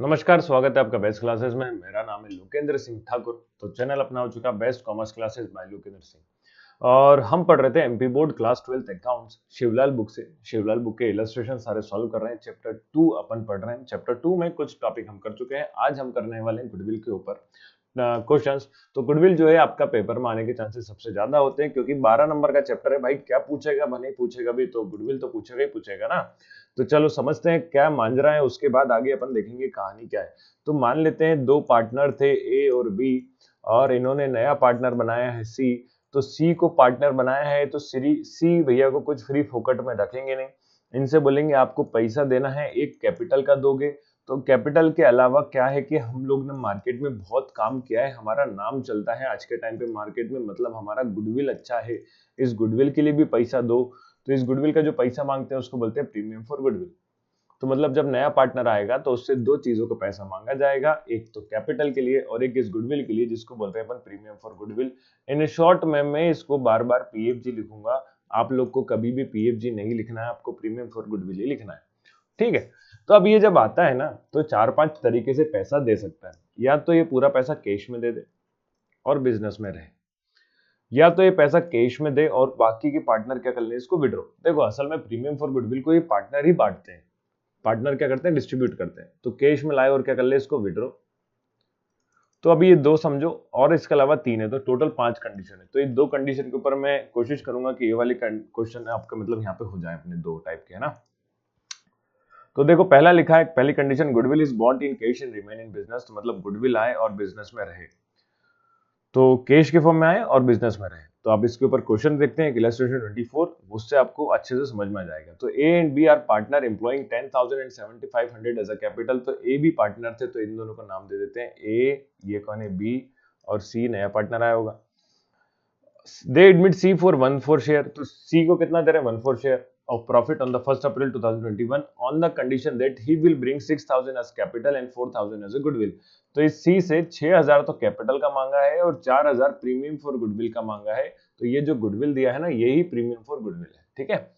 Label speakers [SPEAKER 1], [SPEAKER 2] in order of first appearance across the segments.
[SPEAKER 1] नमस्कार, स्वागत है आपका बेस्ट क्लासेस में। मेरा नाम है लोकेंद्र सिंह ठाकुर। तो चैनल अपना हो चुका best commerce classes bye Lokendra Singh और हम पढ़ रहे थे MP board class 12th accounts Shivlal book से। शिवलाल बुक के इलस्ट्रेशन सारे सॉल्व कर रहे हैं। चैप्टर 2 अपन पढ़ रहे हैं। चैप्टर 2 में कुछ टॉपिक हम कर चुके हैं। आज हम करने वाले हैं गुडविल के ऊपर क्वेश्चंस। तो गुडविल जो है आपका पेपर में आने के चांसेस सबसे ज्यादा होते हैं क्योंकि 12 नंबर का चैप्टर है। भाई क्या पूछेगा, नहीं पूछेगा भी तो गुडविल तो पूछेगा ही पूछेगा ना। तो चलो समझते हैं क्या मांजरा है, उसके बाद आगे अपन देखेंगे कहानी क्या है। तो मान लेते हैं दो पार्टनर थे ए और बी और इन्होंने नया पार्टनर बनाया है सी। तो सी को पार्टनर बनाया है तो सी भैया को कुछ फ्री फोकट में रखेंगे नहीं। इनसे बोलेंगे आपको पैसा देना है, एक कैपिटल का दोगे। तो कैपिटल के अलावा क्या है कि हम लोग ने मार्केट में बहुत काम किया है, हमारा नाम चलता है आज के टाइम पे मार्केट में, मतलब हमारा गुडविल अच्छा है। इस गुडविल के लिए भी पैसा दो। तो इस गुडविल का जो पैसा मांगते हैं उसको बोलते हैं प्रीमियम फॉर गुडविल। तो मतलब जब नया पार्टनर आएगा तो उससे दो चीजों का पैसा मांगा जाएगा, एक तो कैपिटल के लिए और एक इस गुडविल के लिए जिसको बोलते हैं अपन premium for goodwill. In short में मैं इसको बार बार पीएफजी लिखूंगा। आप लोग को कभी भी पीएफजी नहीं लिखना है, आपको प्रीमियम फॉर गुडविल ही लिखना है। ठीक है। तो अब ये जब आता है ना तो चार पांच तरीके से पैसा दे सकता है। या तो ये पूरा पैसा कैश में दे दे और बिजनेस में रहे, या तो ये पैसा कैश में दे और बाकी के पार्टनर क्या कर ले, इसको विड्रॉ। देखो असल में प्रीमियम फॉर गुडविल को ये पार्टनर ही बांटते हैं। पार्टनर क्या करते हैं, डिस्ट्रीब्यूट करते हैं। तो कैश में लाए और क्या कर ले, इसको विड्रॉ। तो अभी ये दो समझो और इसके अलावा तीन है, तो टोटल पांच कंडीशन है। तो ये दो कंडीशन के ऊपर मैं कोशिश करूंगा कि ये वाली क्वेश्चन आपका मतलब यहाँ पे हो जाए अपने दो टाइप के, है ना। तो देखो पहला लिखा है, पहली condition goodwill is burnt in cash and remain in business. तो मतलब गुडविल आए और बिजनेस में रहे, तो कैश के फॉर्म में आए और बिजनेस में रहे। तो आप इसके ऊपर क्वेश्चन देखते हैं, इलस्ट्रेशन 24, उससे आपको अच्छे से समझ में आ जाएगा। तो A and B are partner employing 10,000 and 7,500 as a capital. तो ए भी पार्टनर थे तो इन दोनों का नाम दे देते हैं ए, ये कौन है बी, और सी नया पार्टनर आया होगा। They admit C for 1/4 share. तो सी को कितना दे रहे हैं, 1/4 share of profit on the 1st April 2021 on the condition that he will bring 6,000 as capital and 4,000 as a goodwill. तो इस सी से 6,000 तो कैपिटल का मांगा है और 4,000 प्रीमियम फॉर गुडविल का मांगा है। तो ये जो गुडविल दिया है ना, यही प्रीमियम फॉर गुडविल है। ठीक है।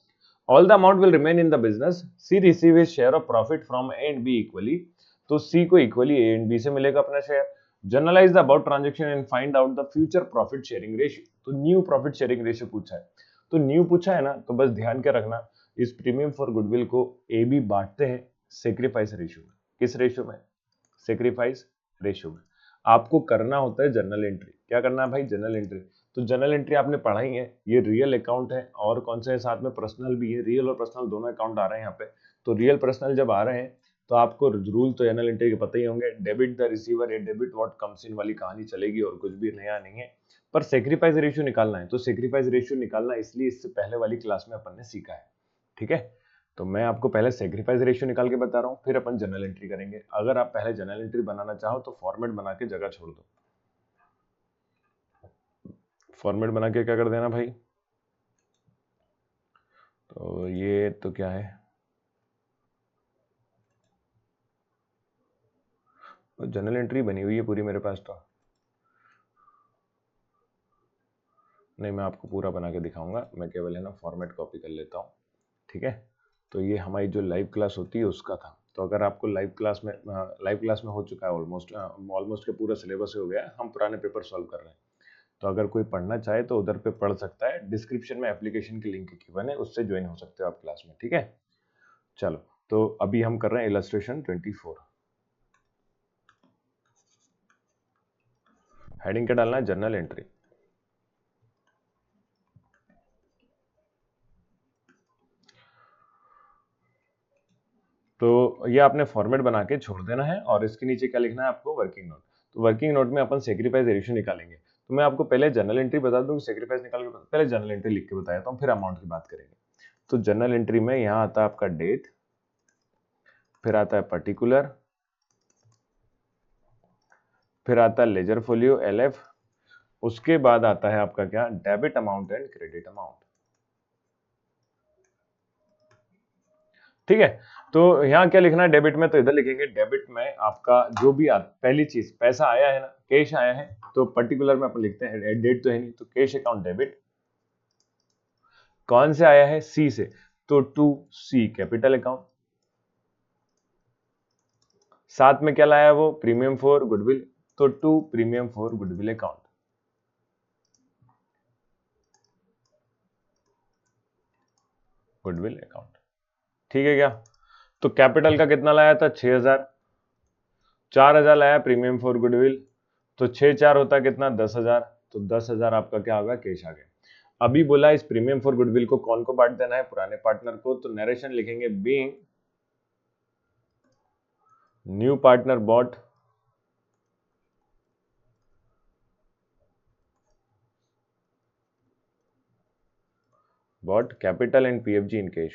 [SPEAKER 1] All the amount will remain in the business. C receive his share of profit from A and B equally. तो सी को इक्वली ए एंड बी से मिलेगा अपना share. Generalise the about transaction and find out the future profit sharing ratio. तो new profit sharing ratio पूछा है। तो new पूछा है ना, तो बस ध्यान के रखना इस प्रीमियम फॉर गुडविल को ए बी बांटते हैं सेक्रीफाइस रेशियो में। किस रेशियो में, सेक्रीफाइस रेशियो में। आपको करना होता है जर्नल एंट्री। क्या करना है भाई, जर्नल एंट्री। तो जर्नल एंट्री आपने पढ़ाई है, ये रियल अकाउंट है और कौन से साथ में पर्सनल भी है। रियल और पर्सनल दोनों अकाउंट आ रहे हैं यहाँ पे। तो रियल पर्सनल जब आ रहे हैं तो आपको रूल तो जर्नल एंट्री के पता ही होंगे। डेबिट द रिसीवर या डेबिट व्हाट कम्स इन वाली कहानी चलेगी और कुछ भी नया नहीं है। पर सेक्रीफाइस रेशियो निकालना है। तो सेक्रीफाइस रेशियो निकालना इसलिए इससे पहले वाली क्लास में अपन ने सीखा है। ठीक है। तो मैं आपको पहले सेक्रीफाइस रेशियो निकाल के बता रहा हूँ, फिर अपन जनरल एंट्री करेंगे। अगर आप पहले जनरल एंट्री बनाना चाहो तो फॉर्मेट बना के जगह छोड़ दो। फॉर्मेट बना के क्या कर देना भाई, तो ये तो क्या है, तो जनरल एंट्री बनी हुई है पूरी मेरे पास। तो नहीं, मैं आपको पूरा बना के दिखाऊंगा। मैं केवल है ना फॉर्मेट कॉपी कर लेता हूँ। ठीक है। तो ये हमारी जो लाइव क्लास होती है उसका था। तो अगर आपको लाइव क्लास में हो चुका है ऑलमोस्ट के पूरा सिलेबस हो गया है, हम पुराने पेपर सॉल्व कर रहे हैं। तो अगर कोई पढ़ना चाहे तो उधर पे पढ़ सकता है। डिस्क्रिप्शन में एप्लीकेशन की लिंक गिवन है, उससे ज्वाइन हो सकते हो आप क्लास में। ठीक है। चलो, तो अभी हम कर रहे हैं इलस्ट्रेशन 24। हेडिंग क्या डालना है, जर्नल एंट्री। तो ये आपने फॉर्मेट बना के छोड़ देना है और इसके नीचे क्या लिखना है आपको, वर्किंग नोट। तो वर्किंग नोट में अपन सेक्रीफाइस रेशियो निकालेंगे। तो मैं आपको पहले जनरल एंट्री बता दूं कि सेक्रीफाइस निकाल के, पहले जनरल एंट्री लिख के बताया था, फिर अमाउंट की बात करेंगे। तो जनरल एंट्री में यहाँ आता है आपका डेट, फिर आता है पर्टिकुलर, फिर आता है लेजर फोलियो LF, उसके बाद आता है आपका क्या, debit amount and credit amount. ठीक है। तो यहाँ क्या लिखना है डेबिट में, तो इधर लिखेंगे डेबिट में आपका जो भी पहली चीज पैसा आया है ना, कैश आया है, तो पर्टिकुलर में अपन लिखते हैं, डेट तो है नहीं तो कैश अकाउंट डेबिट। कौन से आया है, सी से, तो टू सी कैपिटल अकाउंट। साथ में क्या लाया वो, प्रीमियम फॉर गुडविल, तो to premium for goodwill account. Goodwill account, ठीक है क्या। तो कैपिटल का कितना लाया था, 6000, 4000 लाया प्रीमियम फॉर गुडविल, तो 6 4 होता कितना, 10,000, तो 10,000 आपका क्या होगा, कैश आ गया। अभी बोला इस प्रीमियम फॉर गुडविल को कौन को बांट देना है, पुराने पार्टनर को, तो नरेशन लिखेंगे being new partner bought capital and PFG in cash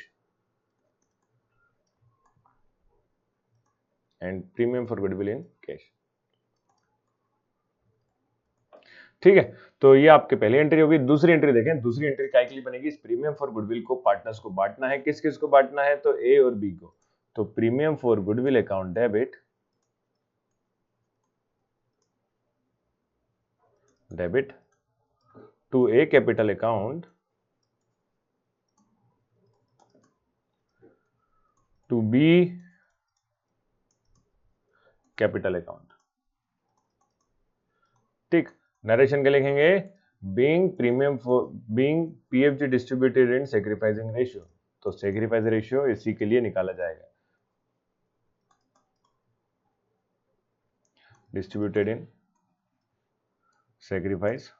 [SPEAKER 1] and premium for goodwill in cash। ठीक है, तो ये आपके पहली एंट्री होगी। दूसरी एंट्री देखें, दूसरी एंट्री काय के लिए बनेगी, इस प्रीमियम फॉर गुडविल को पार्टनर्स को बांटना है, किस किस को बांटना है, तो ए और बी को। तो premium for goodwill account debit to A capital account to B capital account. ठीक, नरेशन के लिखेंगे being premium for being PFG distributed in sacrificing ratio, तो सैक्रिफाइस रेशियो इसी के लिए निकाला जाएगा, डिस्ट्रीब्यूटेड इन सैक्रिफाइस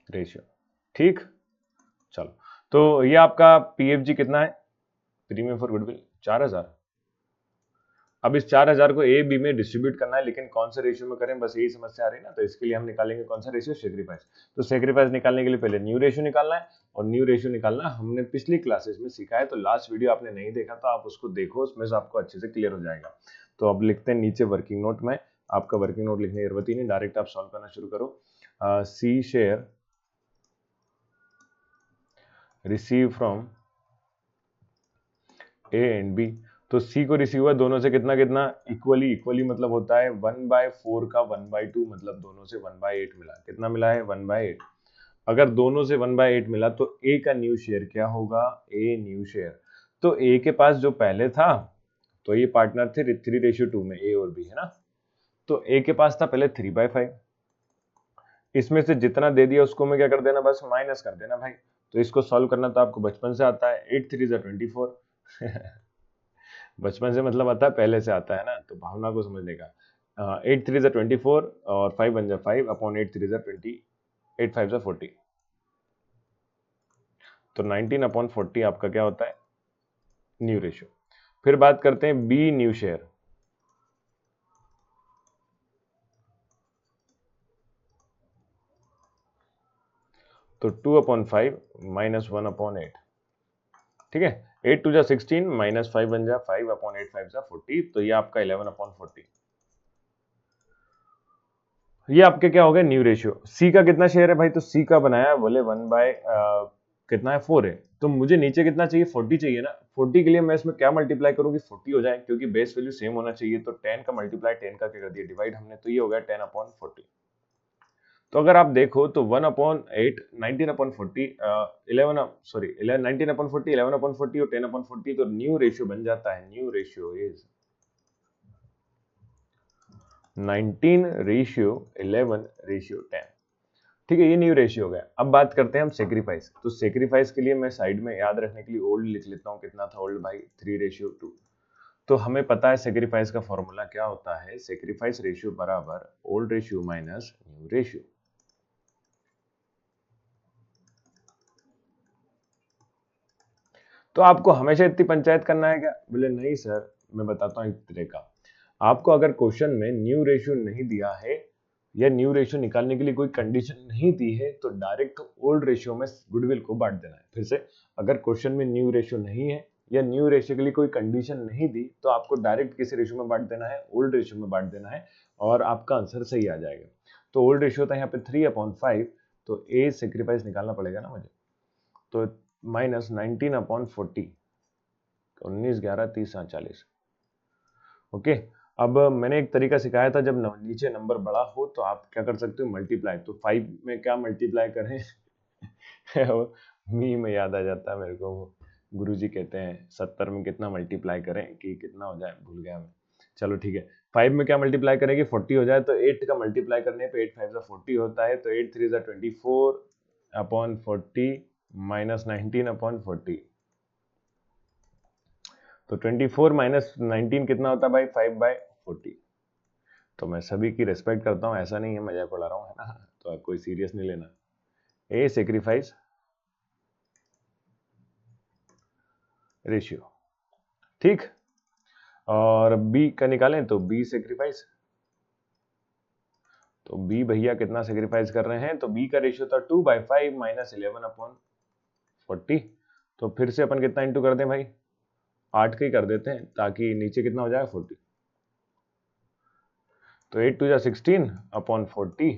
[SPEAKER 1] रेशियो। ठीक, चलो, तो ये आपका पीएफजी कितना है, प्रीमियम फॉर गुडविल 4000। अब इस 4000 को ए बी में डिस्ट्रीब्यूट करना है, लेकिन कौन से रेशियो में करें, बस यही समस्या आ रही है ना। तो इसके लिए हम निकालेंगे कौन सा रेशियो, सैक्रिफाइस। तो सैक्रिफाइस निकालने के लिए पहले न्यू रेशियो निकालना है, और न्यू रेशियो निकालना हमने पिछली क्लासेस में सीखा है, तो लास्ट वीडियो आपने नहीं देखा तो आप उसको देखो, उसमें से आपको अच्छे से क्लियर हो जाएगा। तो अब लिखते हैं नीचे वर्किंग नोट में, आपका वर्किंग नोट लिखने की जरूरत ही नहीं, डायरेक्ट आप सॉल्व करना शुरू करो। C share receive from A and B, तो सी को रिसीव हुआ दोनों से कितना कितना, इक्वली, इक्वली मतलब होता है 1/4 का 1/2, मतलब दोनों से 1/8 मिला, कितना मिला है, 1/8। अगर दोनों से 1/8 मिला तो ए का न्यू शेयर क्या होगा, ए न्यू शेयर। तो ए के पास जो पहले था, तो ये पार्टनर थे 3:2 में, ए और बी है ना। तो ए के पास था पहले 3/5, इसमें से जितना दे दिया उसको मैं क्या कर देना, बस माइनस कर देना भाई। तो इसको सॉल्व करना तो आपको बचपन से आता है, 8 3 24 बचपन से मतलब आता है, पहले से आता है ना, तो भावना को समझने का। 8 3 24 और 5 बन जा 5 अपॉन 8 3 20, 8 5 40, तो 19/40 आपका क्या होता है, न्यू रेशियो। फिर बात करते हैं बी न्यू शेयर, तो 2/5 माइनस 1/8, ठीक है। 8 2 16 माइनस 5 बन जा 5/8 5 40, तो ये आपका 11/40, ये आपके क्या हो गए, न्यू रेशियो। सी का कितना शेयर है भाई, तो सी का बनाया बोले 1/कितना है, 4 है, तो मुझे नीचे कितना चाहिए, 40 चाहिए ना। 40 के लिए मैं इसमें क्या मल्टीप्लाई करूँ कि 40 हो जाए, क्योंकि बेस वैल्यू सेम होना चाहिए। तो 10 का मल्टीप्लाई 10 का क्या कर दिया, डिवाइड हमने, तो ये हो गया 10/40। तो अगर आप देखो तो 1/8 19/40 11 सॉरी 19/40 11/40 और 10/40, तो न्यू रेशियो बन जाता है, न्यू रेशियो इज 19:11:10। ठीक है, ये न्यू रेशियो हो गया। अब बात करते हैं हम सेक्रीफाइस। तो सेक्रीफाइस के लिए मैं साइड में याद रखने के लिए ओल्ड लिख लेता हूँ, कितना था ओल्ड भाई, 3:2। तो हमें पता है सेक्रीफाइस का फॉर्मूला क्या होता है, सेक्रीफाइस रेशियो बराबर old ratio minus new ratio. तो आपको हमेशा इतनी पंचायत करना है क्या, बोले नहीं सर, मैं बताता हूँ एक तरीका। आपको अगर क्वेश्चन में न्यू रेशियो नहीं दिया है, या न्यू रेशियो निकालने के लिए कोई कंडीशन नहीं दी है, तो डायरेक्ट ओल्ड रेशियो में गुडविल को बांट देना है। फिर से, अगर क्वेश्चन में न्यू रेशियो नहीं है, या न्यू रेशियो के लिए कोई कंडीशन नहीं दी, तो आपको डायरेक्ट किस रेशियो में बांट देना है, ओल्ड रेशियो में बांट देना है, और आपका आंसर सही आ जाएगा। तो ओल्ड रेशियो था यहाँ पे 3/5, तो ए सेक्रीफाइस निकालना पड़ेगा ना मुझे, तो माइनस 19/40, 19 11 30 40। ओके, अब मैंने एक तरीका सिखाया था, जब नीचे नंबर बड़ा हो तो आप क्या कर सकते हो, मल्टीप्लाई। तो 5 में क्या मल्टीप्लाई करें मी में याद आ जाता है मेरे को वो, गुरुजी कहते हैं 70 में कितना मल्टीप्लाई करें कि कितना हो जाए, भूल गया मैं। चलो ठीक है, 5 में क्या मल्टीप्लाई करेंगे 40 हो जाए, तो 8 का मल्टीप्लाई करने पे 8 5 जा 40 होता है, तो 8 3 जा 24 अपॉन 40 माइनस 19 अपॉन 40। तो 24 माइनस 19 कितना होता है भाई, 5/40। तो मैं सभी की रिस्पेक्ट करता हूँ, ऐसा नहीं है मजाक उड़ा रहा हूँ, है ना, तो आप कोई सीरियस नहीं लेना। ए सेक्रीफाइस रेशियो, ठीक। और बी का निकालें तो बी सेक्रीफाइस, तो बी भैया कितना सेक्रीफाइस कर रहे हैं, तो बी का रेशियो था 2/5 माइनस 11 अपॉन 40। तो फिर से अपन कितना इंटू कर दें भाई, 8 का ही कर देते हैं, ताकि नीचे कितना हो जाएगा 40। तो 8 2 जा 16 अपॉन 40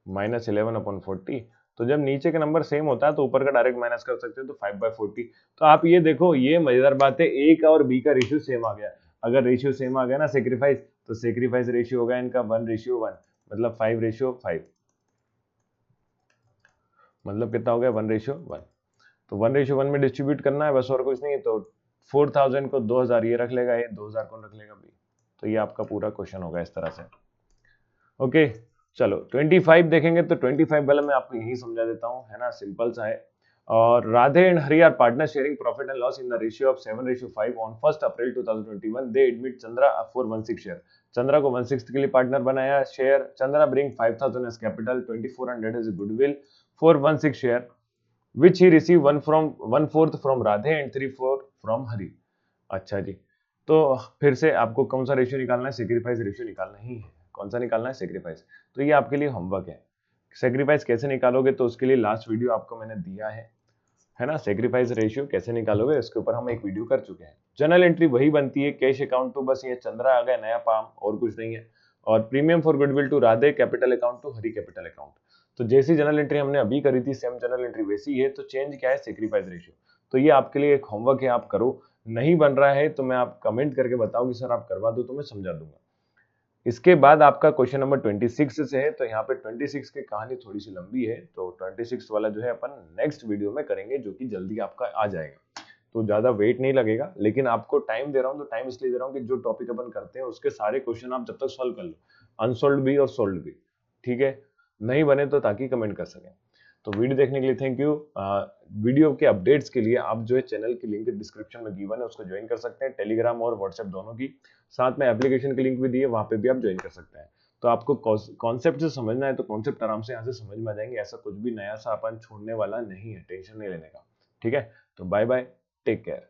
[SPEAKER 1] माइनस 11 अपॉन 40। तो जब नीचे का नंबर सेम होता है तो ऊपर का डायरेक्ट माइनस कर सकते हैं, तो 5/40। तो आप ये देखो, ये मजेदार बात है, ए का और बी का रेशियो सेम आ गया। अगर रेशियो सेम आ गया ना सेक्रीफाइस, तो सेक्रीफाइस रेशियो हो गया इनका 1:1, मतलब 5:5। मतलब कितना हो गया 1:1। तो 1:1 में डिस्ट्रीब्यूट करना है बस, और कुछ नहीं। तो 4000 को 2000 ये रख लेगा, ये 2000 कौन रख लेगा बी। तो ये आपका पूरा क्वेश्चन होगा इस तरह से। ओके चलो 25 देखेंगे, तो 25 वाला मैं आपको यही समझा देता हूँ, है ना, सिंपल सा है। और Radhe and Hari are partner sharing profit and loss in the ratio of 7:5 on 1 April 2021। They admit Chandra for 1/6 share. Chandra को 1/6 के लिए पार्टनर बनाया share. Chandra bring 5000 as capital, 2400 as goodwill for 1/6 share which he received 1/4 from Radhe and 3/4 from Hari. अच्छा जी, तो फिर से आपको कौन सा रेशियो निकालना है, सेक्रीफाइस रेशियो निकालना ही है। कौन सा निकालना है, सेक्रीफाइस। तो ये आपके लिए होमवर्क है, सेक्रीफाइस कैसे निकालोगे, तो उसके लिए लास्ट वीडियो आपको मैंने दिया है ना। सेक्रीफाइस रेशियो कैसे निकालोगे इसके ऊपर हम एक वीडियो कर चुके हैं। जर्नल एंट्री वही बनती है, कैश अकाउंट तो बस ये चंद्रा आ गया नया पाम, और कुछ नहीं है। और premium for goodwill to Radhe, capital account to Hari capital account. तो जैसी जर्नल एंट्री हमने अभी करी थी, सेम जर्नल एंट्री वैसी है, तो चेंज क्या है, सेक्रीफाइस रेशियो। तो ये आपके लिए एक होमवर्क है, आप करो। नहीं बन रहा है तो मैं आप कमेंट करके बताओ कि सर आप करवा दो, तो मैं समझा दूंगा। इसके बाद आपका क्वेश्चन नंबर 26 से है, तो यहाँ पे 26 की कहानी थोड़ी सी लंबी है, तो 26 वाला जो है अपन नेक्स्ट वीडियो में करेंगे, जो कि जल्दी आपका आ जाएगा। तो ज्यादा वेट नहीं लगेगा, लेकिन आपको टाइम दे रहा हूँ, तो टाइम इसलिए दे रहा हूँ कि जो टॉपिक अपन करते हैं उसके सारे क्वेश्चन आप जब तक सॉल्व कर लो, अनसोल्व भी और सोल्व भी, ठीक है। नहीं बने तो ताकि कमेंट कर सकें। तो वीडियो देखने के लिए थैंक यू। वीडियो के अपडेट्स के लिए आप जो है चैनल की लिंक डिस्क्रिप्शन में गिवन है, उसको ज्वाइन कर सकते हैं, टेलीग्राम और व्हाट्सएप दोनों की। साथ में एप्लीकेशन की लिंक भी दी है, वहां पे भी आप ज्वाइन कर सकते हैं। तो आपको कॉन्सेप्ट से समझना है तो कॉन्सेप्ट आराम से यहाँ से समझ में आ जाएंगे, ऐसा कुछ भी नया सा अपन छोड़ने वाला नहीं है, टेंशन नहीं लेने का, ठीक है। तो बाय बाय, टेक केयर।